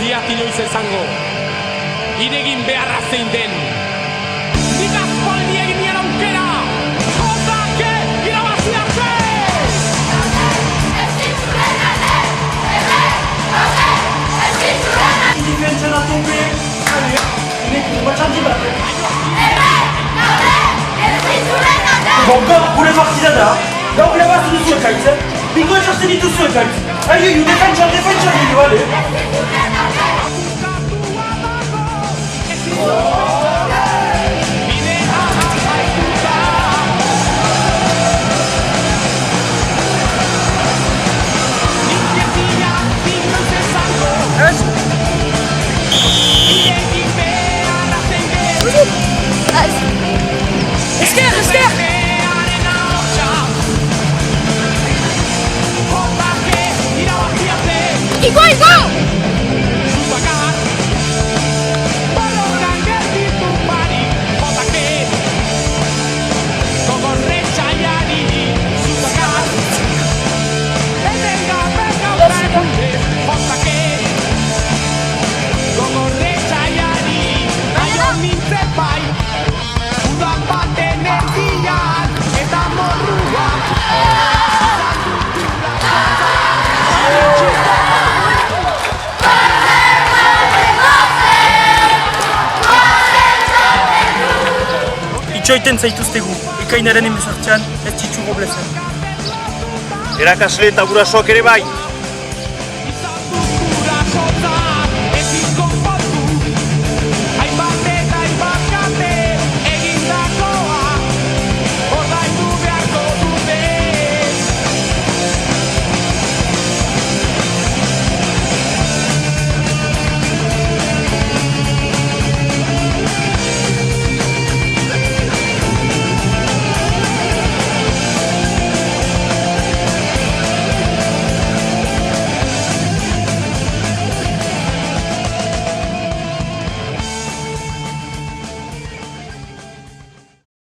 diat inoiz esango, iregin beharra zein den. Nik aspaldi egin nien aukera, jotake irabazi arte! Defensa a tomber, allez, on est pour match anti-battre. Bon, gure partidada, gaur irabazi duzu ekaitz, bingo etxasten dituzu ekaitz. Aio, defentsa, dio, ale. Sker! Igual! Itxoiten zaituztegu, ekainaren emezartxan, ez txitsu goblezen. Erakasle eta gurasoak ere bai.